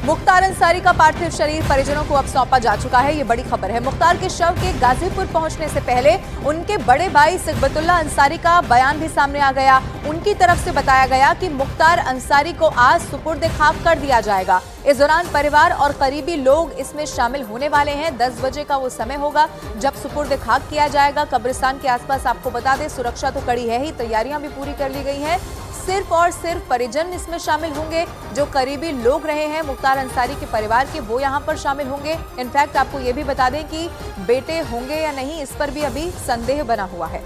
मुख्तार अंसारी का पार्थिव शरीर परिजनों को अब सौंपा जा चुका है। ये बड़ी खबर है। मुख्तार के शव के गाजीपुर पहुंचने से पहले उनके बड़े भाई सिकबतुल्लाह अंसारी का बयान भी सामने आ गया। उनकी तरफ से बताया गया कि मुख्तार अंसारी को आज सुपुर्द खाक कर दिया जाएगा। इस दौरान परिवार और करीबी लोग इसमें शामिल होने वाले हैं। 10 बजे का वो समय होगा जब सुपुर्द खाक किया जाएगा। कब्रिस्तान के आसपास आपको बता दें, सुरक्षा तो कड़ी है ही, तैयारियां भी पूरी कर ली गई हैं। सिर्फ और सिर्फ परिजन इसमें शामिल होंगे। जो करीबी लोग रहे हैं मुख्तार अंसारी के परिवार के, वो यहां पर शामिल होंगे। इनफैक्ट आपको ये भी बता दें कि बेटे होंगे या नहीं, इस पर भी अभी संदेह बना हुआ है।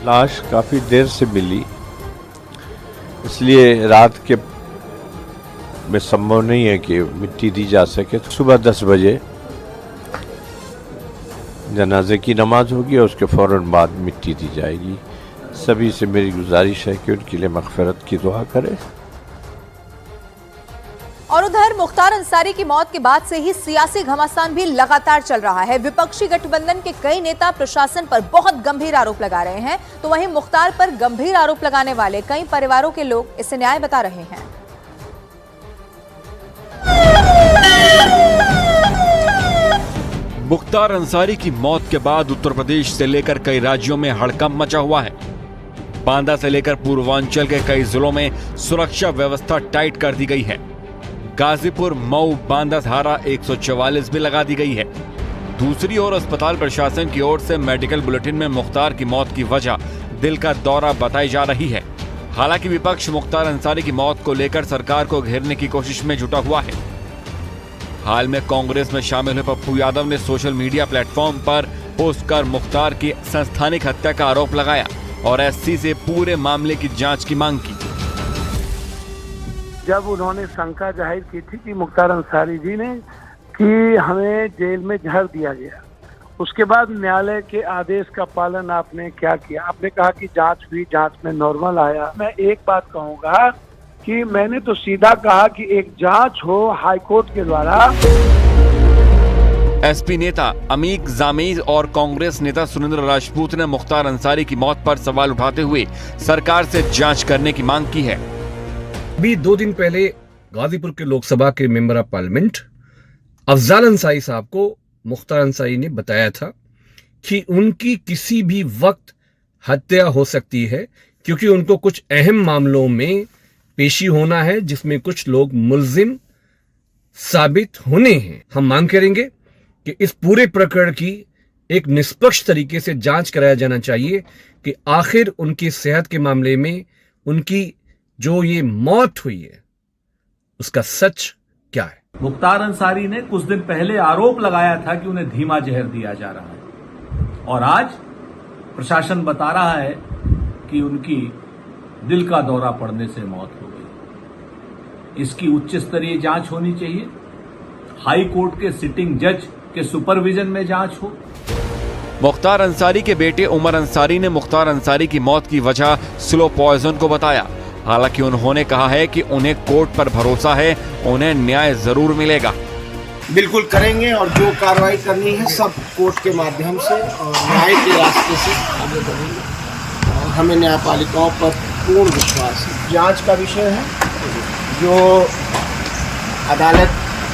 लाश काफ़ी देर से मिली, इसलिए रात के में संभव नहीं है कि मिट्टी दी जा सके। सुबह 10 बजे जनाजे की नमाज होगी और उसके फ़ौरन बाद मिट्टी दी जाएगी। सभी से मेरी गुजारिश है कि उनके लिए मग़फ़िरत की दुआ करें। और उधर मुख्तार अंसारी की मौत के बाद से ही सियासी घमासान भी लगातार चल रहा है। विपक्षी गठबंधन के कई नेता प्रशासन पर बहुत गंभीर आरोप लगा रहे हैं, तो वहीं मुख्तार पर गंभीर आरोप लगाने वाले कई परिवारों के लोग इसे न्याय बता रहे हैं। मुख्तार अंसारी की मौत के बाद उत्तर प्रदेश से लेकर कई राज्यों में हड़कंप मचा हुआ है। बांदा से लेकर पूर्वांचल के कई जिलों में सुरक्षा व्यवस्था टाइट कर दी गई है। गाजीपुर, मऊ, बांदा धारा 144 भी लगा दी गई है। दूसरी ओर अस्पताल प्रशासन की ओर से मेडिकल बुलेटिन में मुख्तार की मौत की वजह दिल का दौरा बताई जा रही है। हालांकि विपक्ष मुख्तार अंसारी की मौत को लेकर सरकार को घेरने की कोशिश में जुटा हुआ है। हाल में कांग्रेस में शामिल हुए पप्पू यादव ने सोशल मीडिया प्लेटफॉर्म पर पोस्ट कर मुख्तार की संस्थानिक हत्या का आरोप लगाया और एससी से पूरे मामले की जांच की मांग की। जब उन्होंने शंका जाहिर की थी कि मुख्तार अंसारी जी ने कि हमें जेल में जहर दिया गया, उसके बाद न्यायालय के आदेश का पालन आपने क्या किया? आपने कहा कि जांच हुई, जांच में नॉर्मल आया। मैं एक बात कहूंगा कि मैंने तो सीधा कहा कि एक जांच हो हाईकोर्ट के द्वारा। एसपी नेता अमीक जामीज और कांग्रेस नेता सुरेंद्र राजपूत ने मुख्तार अंसारी की मौत पर सवाल उठाते हुए सरकार से जांच करने की मांग की है। अभी 2 दिन पहले गाजीपुर के लोकसभा के member of parliament Afzal Ansari साहब को मुख्तार अंसारी ने बताया था कि उनकी किसी भी वक्त हत्या हो सकती है, क्योंकि उनको कुछ अहम मामलों में पेशी होना है जिसमें कुछ लोग मुल्जिम साबित होने हैं। हम मांग करेंगे कि इस पूरे प्रकरण की एक निष्पक्ष तरीके से जांच कराया जाना चाहिए कि आखिर उनकी सेहत के मामले में उनकी जो ये मौत हुई है उसका सच क्या है। मुख्तार अंसारी ने कुछ दिन पहले आरोप लगाया था कि उन्हें धीमा जहर दिया जा रहा है, और आज प्रशासन बता रहा है कि उनकी दिल का दौरा पड़ने से मौत हो गई। इसकी उच्च स्तरीय जांच होनी चाहिए। हाई कोर्ट के सिटिंग जज के सुपरविजन में जांच हो। मुख्तार अंसारी के बेटे उमर अंसारी ने मुख्तार अंसारी की मौत की वजह स्लो पॉइजन को बताया। हालांकि उन्होंने कहा है कि उन्हें कोर्ट पर भरोसा है, उन्हें न्याय जरूर मिलेगा। बिल्कुल करेंगे और जो कार्रवाई करनी है सब कोर्ट के माध्यम से और न्याय के रास्ते से आगे बढ़ेंगे। और हमें न्यायपालिकाओं पर पूर्ण विश्वास है। जांच का विषय है, जो अदालत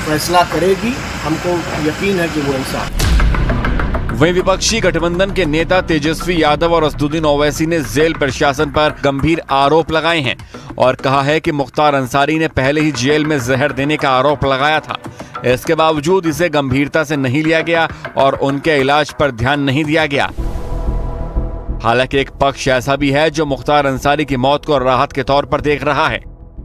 फैसला करेगी, हमको यकीन है कि वो इंसाफ। वहीं विपक्षी गठबंधन के नेता तेजस्वी यादव और असदुद्दीन ओवैसी ने जेल प्रशासन पर गंभीर आरोप लगाए हैं और कहा है कि मुख्तार अंसारी ने पहले ही जेल में जहर देने का आरोप लगाया था। इसके बावजूद इसे गंभीरता से नहीं लिया गया और उनके इलाज पर ध्यान नहीं दिया गया। हालांकि एक पक्ष ऐसा भी है जो मुख्तार अंसारी की मौत को राहत के तौर पर देख रहा है।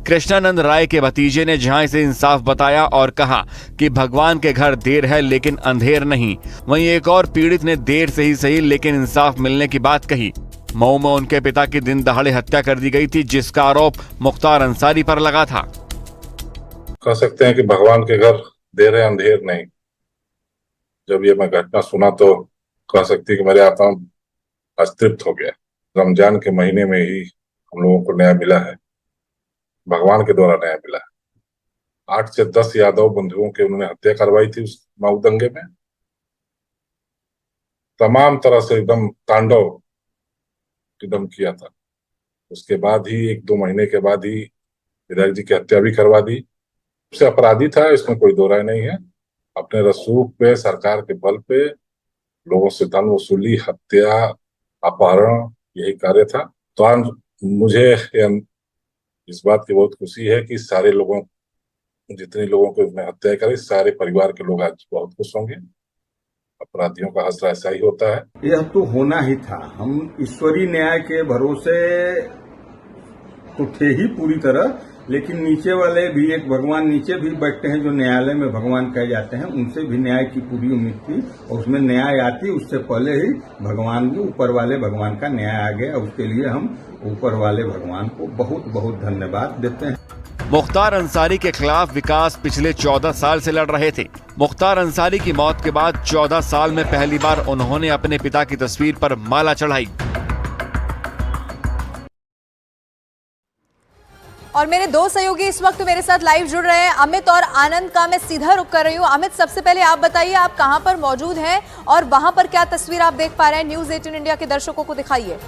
कृष्णानंद राय के भतीजे ने जहां इसे इंसाफ बताया और कहा कि भगवान के घर देर है लेकिन अंधेर नहीं। वहीं एक और पीड़ित ने देर से ही सही लेकिन इंसाफ मिलने की बात कही। मऊ में उनके पिता की दिन दहाड़े हत्या कर दी गई थी, जिसका आरोप मुख्तार अंसारी पर लगा था। कह सकते हैं कि भगवान के घर देर है अंधेर नहीं। जब ये मैं घटना सुना तो कह सकती कि मेरे आत्मा अस्तृप्त हो गया। रमजान के महीने में ही हम लोगों को न्याय मिला है, भगवान के द्वारा न्याय मिला है। 8 से 10 यादव बंधुओं की उन्होंने हत्या करवाई थी उस मऊ दंगे में। तमाम तरह से एकदम तांडव की दम किया था। उसके बाद ही 1-2 महीने के बाद ही विधायक जी की हत्या भी करवा दी। उससे अपराधी था, इसमें कोई दो राय नहीं है। अपने रसूख पे, सरकार के बल पे लोगों से धन वसूली, हत्या, अपहरण, यही कार्य था। तो आज मुझे इस बात की बहुत खुशी है कि सारे लोगों, जितने लोगों को उसने हत्या करी, सारे परिवार के लोग आज बहुत खुश होंगे। अपराधियों का हौसला ऐसा ही होता है। यह तो होना ही था। हम ईश्वरीय न्याय के भरोसे तो थे ही पूरी तरह, लेकिन नीचे वाले भी, एक भगवान नीचे भी बैठते हैं जो न्यायालय में भगवान कहे जाते हैं, उनसे भी न्याय की पूरी उम्मीद थी और उसमें न्याय आती उससे पहले ही भगवान भी, ऊपर वाले भगवान का न्याय आ गया। उसके लिए हम ऊपर वाले भगवान को बहुत बहुत धन्यवाद देते हैं। मुख्तार अंसारी के खिलाफ विकास पिछले 14 साल से लड़ रहे थे। मुख्तार अंसारी की मौत के बाद 14 साल में पहली बार उन्होंने अपने पिता की तस्वीर पर माला चढ़ाई। और मेरे दो सहयोगी इस वक्त मेरे साथ लाइव जुड़ रहे हैं, अमित और आनंद का मैं सीधा रुख कर रही हूं। अमित, सबसे पहले आप बताइए, आप कहां पर मौजूद हैं और वहां पर क्या तस्वीर आप देख पा रहे हैं? न्यूज़ 18 इंडिया के दर्शकों को दिखाइए।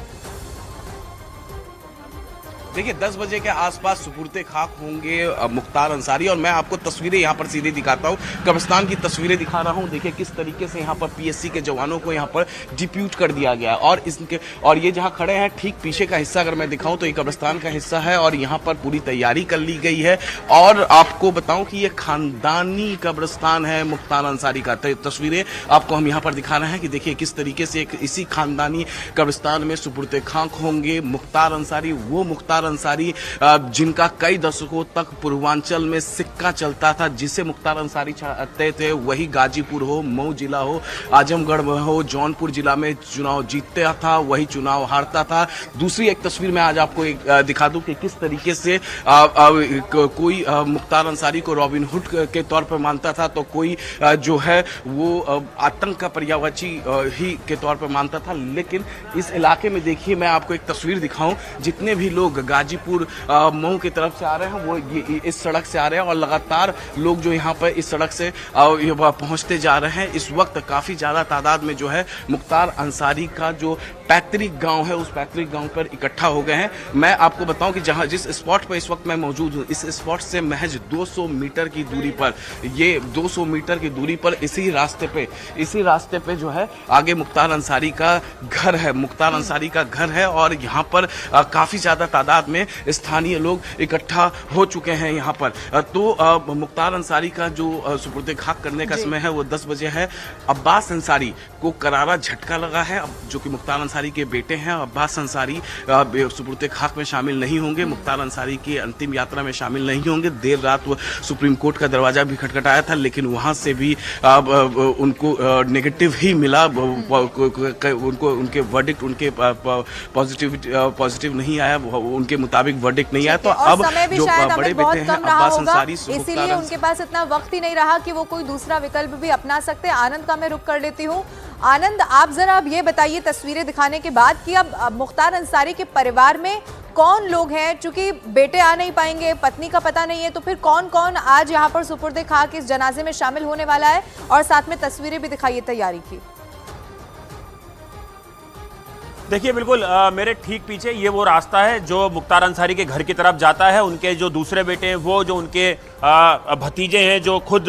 देखिए 10 बजे के आसपास सुपुर्दे खाक होंगे मुख्तार अंसारी, और मैं आपको तस्वीरें यहाँ पर सीधे दिखाता हूँ। कब्रिस्तान की तस्वीरें दिखा रहा हूँ। देखिए किस तरीके से यहाँ पर पीएससी के जवानों को यहाँ पर डिप्यूट कर दिया गया, और ये जहाँ खड़े हैं ठीक पीछे का हिस्सा अगर मैं दिखाऊं तो ये कब्रिस्तान का हिस्सा है और यहाँ पर पूरी तैयारी कर ली गई है। और आपको बताऊं कि ये खानदानी कब्रिस्तान है मुख्तार अंसारी का। तस्वीरें आपको हम यहाँ पर दिखा रहे हैं कि देखिए किस तरीके से इसी खानदानी कब्रिस्तान में सुपुर्दे खाक होंगे मुख्तार अंसारी। वो मुख्तार अंसारी जिनका कई दशकों तक पूर्वांचल में सिक्का चलता था, जिसे मुख्तार अंसारी चाहते थे वही गाजीपुर हो, मऊ जिला हो, आजमगढ़ हो, जौनपुर जिला में चुनाव जीतता था, वही चुनाव हारता था। दूसरी एक तस्वीर मैं आज आपको दिखा दूं कि किस तरीके से कोई मुख्तार अंसारी को रॉबिन हुड के तौर पर मानता था, तो कोई जो है वो आतंक का पर्यायवाची ही के तौर पर मानता था। लेकिन इस इलाके में देखिए, मैं आपको एक तस्वीर दिखाऊं, जितने भी लोग गाजीपुर मऊ की तरफ से आ रहे हैं वो इस सड़क से आ रहे हैं और लगातार लोग जो यहाँ पर इस सड़क से पहुंचते जा रहे हैं। इस वक्त काफी ज्यादा तादाद में जो है मुख्तार अंसारी का जो पैतृक गांव है उस पैतृक गांव पर इकट्ठा हो गए हैं। मैं आपको बताऊं कि जहां जिस स्पॉट पर इस वक्त मैं मौजूद हूं, इस स्पॉट से महज 200 मीटर की दूरी पर, ये 200 मीटर की दूरी पर इसी रास्ते पे जो है आगे मुख्तार अंसारी का घर है। मुख्तार अंसारी का घर है और यहाँ पर काफी ज्यादा तादाद में स्थानीय लोग इकट्ठा हो चुके हैं यहाँ पर। तो मुख्तार अंसारी का जो सुपुर्दे खाक करने का समय है वो 10 बजे है। अब्बास अंसारी को करारा झटका लगा है, जो कि मुख्तार अंसारी के बेटे हैं। अब्बास अंसारी सुपुर्दे खाक में शामिल नहीं होंगे, मुख्तार अंसारी की अंतिम यात्रा में शामिल नहीं होंगे। देर रात वो सुप्रीम कोर्ट का दरवाजा भी खटखटाया था, लेकिन वहां से भी उनको नेगेटिव ही मिला। उनको उनके वर्डिक्ट, उनके पॉजिटिव नहीं आया, उनके मुताबिक वर्डिक्ट नहीं आया। तो अब जो बड़े बेटे हैं अब्बास अंसारी, इसीलिए उनके पास इतना वक्त ही नहीं रहा कि वो कोई दूसरा विकल्प भी अपना सकते। आनंद का मैं रुख कर लेती हूँ। आनंद, आप जरा अब ये बताइए तस्वीरें दिखाने के बाद कि अब मुख्तार अंसारी के परिवार में कौन लोग हैं? चूंकि बेटे आ नहीं पाएंगे, पत्नी का पता नहीं है, तो फिर कौन कौन आज यहाँ पर सुपुर्दे खाक इस जनाजे में शामिल होने वाला है? और साथ में तस्वीरें भी दिखाइए तैयारी की। देखिए बिल्कुल मेरे ठीक पीछे ये वो रास्ता है जो मुख्तार अंसारी के घर की तरफ जाता है। उनके जो दूसरे बेटे हैं, वो जो उनके भतीजे हैं, जो खुद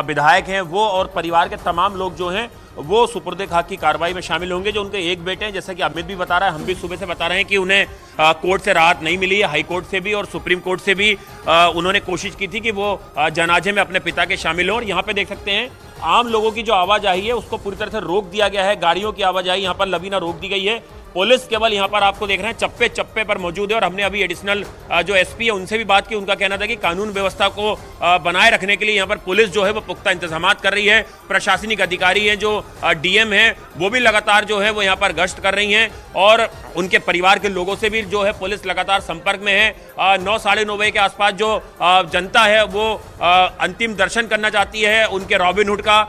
विधायक हैं, वो और परिवार के तमाम लोग जो हैं वो सुपुर्दे खाक की कार्रवाई में शामिल होंगे। जो उनके एक बेटे हैं, जैसा कि अमित भी बता रहा है, हम भी सुबह से बता रहे हैं कि उन्हें कोर्ट से राहत नहीं मिली है। हाई कोर्ट से भी और सुप्रीम कोर्ट से भी उन्होंने कोशिश की थी कि वो जनाजे में अपने पिता के शामिल हों। और यहाँ पे देख सकते हैं आम लोगों की जो आवाजाही है उसको पूरी तरह से रोक दिया गया है। गाड़ियों की आवाजाही यहाँ पर लबीना रोक दी गई है। पुलिस केवल यहाँ पर आपको देख रहे हैं चप्पे चप्पे पर मौजूद है। और हमने अभी एडिशनल जो एसपी है उनसे भी बात की। उनका कहना था कि कानून व्यवस्था को बनाए रखने के लिए यहाँ पर पुलिस जो है वो पुख्ता इंतजाम कर रही है। प्रशासनिक अधिकारी हैं, जो डीएम है, वो भी लगातार जो है वो यहाँ पर गश्त कर रही हैं। और उनके परिवार के लोगों से भी जो है पुलिस लगातार संपर्क में है। 9 साढ़े 9 बजे के आसपास जो जनता है वो अंतिम दर्शन करना चाहती है उनके रॉबिन हुड का,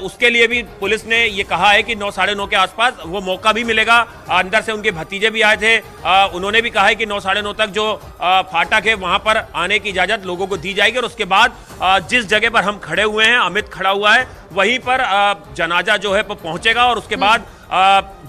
उसके लिए भी पुलिस ने ये कहा है कि 9 साढ़े 9 के आसपास वो मौका भी मिलेगा। अंदर से उनके भतीजे भी आए थे, उन्होंने भी कहा है कि 9 साढ़े 9 तक जो फाटक है वहां पर आने की इजाजत लोगों को दी जाएगी। और उसके बाद जिस जगह पर हम खड़े हुए हैं, अमित खड़ा हुआ है, वहीं पर जनाजा जो है पहुंचेगा। और उसके बाद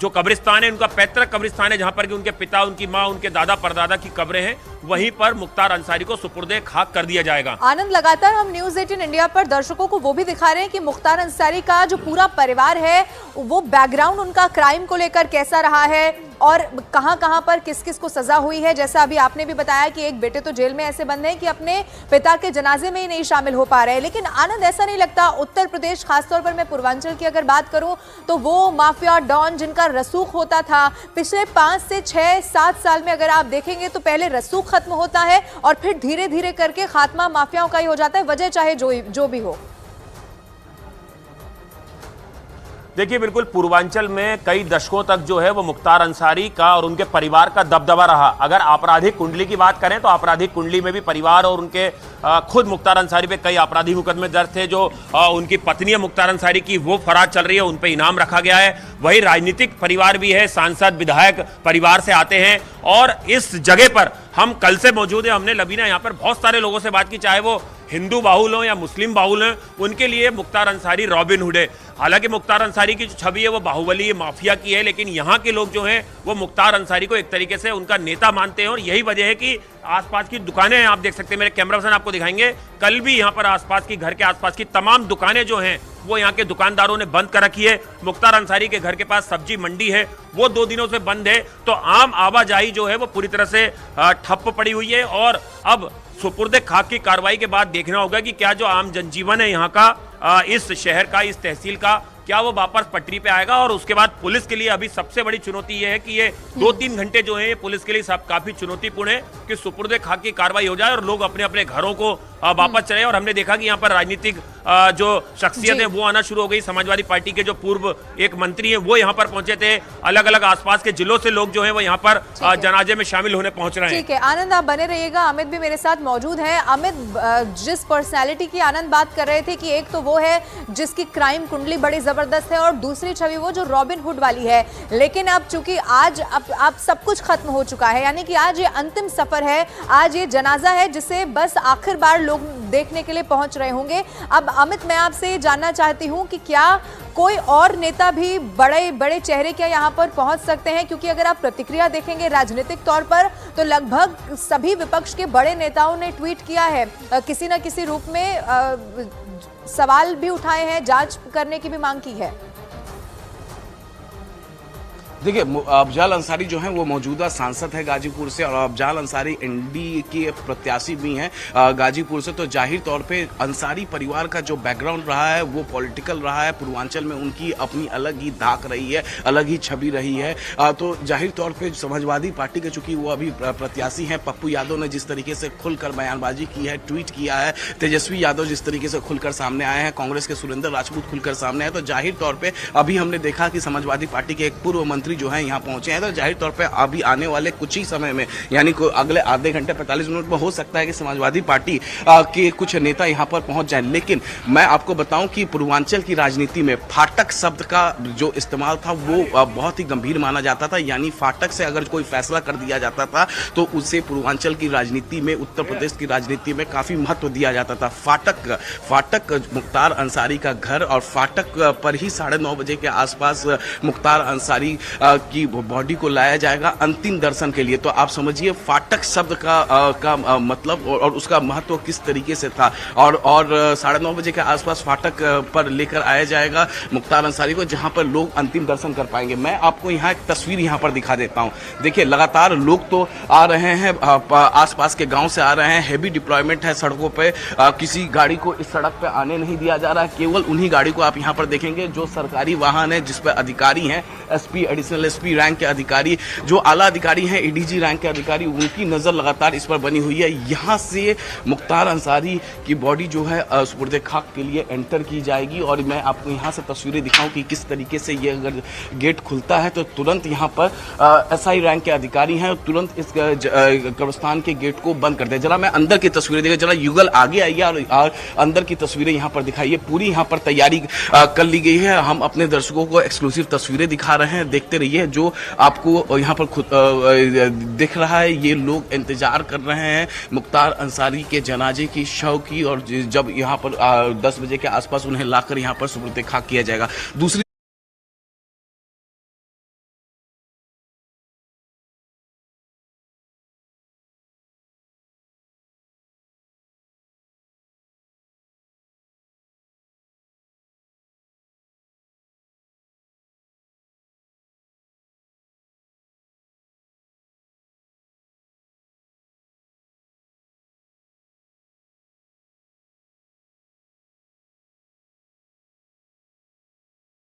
जो कब्रिस्तान है, उनका पैतृक कब्रिस्तान है, जहां पर कि उनके पिता, उनकी मां, उनके दादा परदादा की कब्रें हैं, वहीं पर मुख्तार अंसारी को सुपुर्दे खाक कर दिया जाएगा। आनंद, लगातार हम न्यूज़ 18 इंडिया पर दर्शकों को वो भी दिखा रहे हैं कि मुख्तार अंसारी का जो पूरा परिवार है, वो बैकग्राउंड उनका क्राइम को लेकर कैसा रहा है और कहां-कहां पर किस-किस को सजा हुई है। जैसा अभी आपने भी बताया कि एक बेटे तो जेल में ऐसे बंद हैं कि अपने पिता के जनाजे में ही नहीं शामिल हो पा रहे हैं। लेकिन आनंद, ऐसा नहीं लगता उत्तर प्रदेश, खासतौर पर मैं पूर्वांचल की अगर बात करूं, तो वो माफिया डॉन जिनका रसूख होता था, पिछले 5 से 6-7 साल में अगर आप देखेंगे तो पहले रसूख खत्म होता है और फिर धीरे धीरे करके खात्मा माफियाओं का ही हो जाता है, वजह चाहे जो भी हो। देखिए, बिल्कुल पूर्वांचल में कई दशकों तक जो है वो मुख्तार अंसारी का और उनके परिवार का दबदबा रहा। अगर आपराधिक कुंडली की बात करें तो आपराधिक कुंडली में भी परिवार और उनके खुद मुख्तार अंसारी पे कई आपराधिक मुकदमे दर्ज थे। जो उनकी पत्नी है मुख्तार अंसारी की, वो फरार चल रही है, उन पे इनाम रखा गया है। वही राजनीतिक परिवार भी है, सांसद विधायक परिवार से आते हैं। और इस जगह पर हम कल से मौजूद है, हमने लबीना यहाँ पर बहुत सारे लोगों से बात की, चाहे वो हिंदू बाहुल हो या मुस्लिम बाहुल हैं, उनके लिए मुख्तार अंसारी रॉबिन हुड है। हालांकि मुख्तार अंसारी की जो छवि है वो बाहुबली माफिया की है, लेकिन यहाँ के लोग जो हैं वो मुख्तार अंसारी को एक तरीके से उनका नेता मानते हैं। और यही वजह है कि आसपास की दुकानें हैं, आप देख सकते हैं, मेरे कैमरा पर्सन आपको दिखाएंगे, कल भी यहाँ पर आसपास की, घर के आसपास की तमाम दुकानें जो हैं वो यहाँ के दुकानदारों ने बंद कर रखी है। मुख्तार अंसारी के घर के पास सब्जी मंडी है, वो 2 दिनों से बंद है। तो आम आवाजाही जो है वो पूरी तरह से ठप्प पड़ी हुई है। और अब सुपुर्दे खाक की कार्रवाई के बाद देखना होगा कि क्या जो आम जनजीवन है यहाँ का, इस शहर का, इस तहसील का, क्या वो वापस पटरी पे आएगा। और उसके बाद पुलिस के लिए अभी सबसे बड़ी चुनौती ये है कि ये 2-3 घंटे जो है ये पुलिस के लिए सब काफी चुनौतीपूर्ण है कि सुपुर्दे खाक की कार्रवाई हो जाए और लोग अपने अपने घरों को वापस चले। और हमने देखा कि यहाँ पर राजनीतिक जो शख्सियत है वो आना शुरू हो गई। समाजवादी पार्टी के जो पूर्व एक मंत्री हैं वो यहाँ पर पहुंचे थे। अलग अलग आसपास के जिलों से लोग जो है वो यहाँ पर जनाजे में शामिल होने पहुंच रहे हैं। ठीक है आनंद, आप बने रहिएगा। अमित भी मेरे साथ मौजूद है। अमित, जिस पर्सनैलिटी की आनंद बात कर रहे थे कि एक तो वो है जिसकी क्राइम कुंडली बड़ी जबरदस्त है और दूसरी छवि वो जो रॉबिन हुड वाली है, लेकिन अब चूंकि आज अब सब कुछ खत्म हो चुका है, यानी कि आज ये अंतिम सफर है, आज ये जनाजा है जिसे बस आखिर बार लोग देखने के लिए पहुंच रहे होंगे। अब अमित, मैं आपसे जानना चाहती हूं कि क्या कोई और नेता भी, बड़े बड़े चेहरे क्या यहाँ पर पहुंच सकते हैं? क्योंकि अगर आप प्रतिक्रिया देखेंगे राजनीतिक तौर पर तो लगभग सभी विपक्ष के बड़े नेताओं ने ट्वीट किया है, किसी न किसी रूप में सवाल भी उठाए हैं, जांच करने की भी मांग की है। देखिए, अफजाल अंसारी जो हैं वो मौजूदा सांसद है गाजीपुर से और अफजाल अंसारी एनडीए के प्रत्याशी भी हैं गाजीपुर से। तो जाहिर तौर पे अंसारी परिवार का जो बैकग्राउंड रहा है वो पॉलिटिकल रहा है। पूर्वांचल में उनकी अपनी अलग ही धाक रही है, अलग ही छवि रही है। तो जाहिर तौर पे समाजवादी पार्टी के चूंकि वो अभी प्रत्याशी हैं, पप्पू यादव ने जिस तरीके से खुलकर बयानबाजी की है, ट्वीट किया है, तेजस्वी यादव जिस तरीके से खुलकर सामने आए हैं, कांग्रेस के सुरेंद्र राजपूत खुलकर सामने आए, तो जाहिर तौर पर अभी हमने देखा कि समाजवादी पार्टी के एक पूर्व मंत्री जो है यहाँ पहुंचे हैं। तो जाहिर तौर पे अभी आने वाले कुछ ही समय में, यानी अगले आधे घंटे 45 मिनट में हो सकता है कि समाजवादी पार्टी के कुछ नेता यहाँ पर पहुंच जाएं। लेकिन मैं आपको बताऊं कि पूर्वांचल की राजनीति में फाटक शब्द का जो इस्तेमाल था वो बहुत ही गंभीर माना जाता था। यानी फाटक से अगर कोई फैसला कर दिया जाता था तो उसे पूर्वांचल की राजनीति में, उत्तर प्रदेश की राजनीति में काफी महत्व दिया जाता था। फाटक मुख्तार अंसारी का घर, और फाटक पर ही 9:30 बजे के आसपास मुख्तार अंसारी की बॉडी को लाया जाएगा अंतिम दर्शन के लिए। तो आप समझिए फाटक शब्द का मतलब और उसका महत्व किस तरीके से था। और 9:30 बजे के आसपास फाटक पर लेकर आया जाएगा मुख्तार अंसारी को, जहां पर लोग अंतिम दर्शन कर पाएंगे। मैं आपको यहाँ एक तस्वीर यहाँ पर दिखा देता हूँ। देखिए, लगातार लोग तो आ रहे हैं, आसपास के गांव से आ रहे हैं। हेवी डिप्लॉयमेंट है सड़कों पे, किसी गाड़ी को इस सड़क पे आने नहीं दिया जा रहा है। केवल उन्हीं गाड़ी को आप यहाँ पर देखेंगे जो सरकारी वाहन है, जिसपे अधिकारी हैं, एसपी, एडिशनल एसपी रैंक के अधिकारी, जो आला अधिकारी हैं, एडीजी रैंक के अधिकारी, उनकी नजर लगातार इस पर बनी हुई है। यहां से मुख्तार अंसारी की बॉडी जो है सुपुर्दे खाक के लिए एंटर की जाएगी। और मैं आपको यहां से तस्वीरें दिखाऊं कि किस तरीके से ये अगर गेट खुलता है तो तुरंत यहां पर एसआई रैंक के अधिकारी हैं, तुरंत इस कब्रिस्तान के गेट को बंद कर दे। जरा मैं अंदर की तस्वीरें देखिए, जरा युगल आगे आइए और अंदर की तस्वीरें यहाँ पर दिखाइए। पूरी यहाँ पर तैयारी कर ली गई है। हम अपने दर्शकों को एक्सक्लूसिव तस्वीरें दिखा रहे हैं, देखते रहिए। जो आपको यहाँ पर खुद दिख रहा है, ये लोग इंतजार कर रहे हैं मुख्तार अंसारी के जनाजे की, शव की, और जब यहाँ पर 10 बजे के आसपास उन्हें लाकर यहाँ पर सुपुर्दे खाक किया जाएगा। दूसरी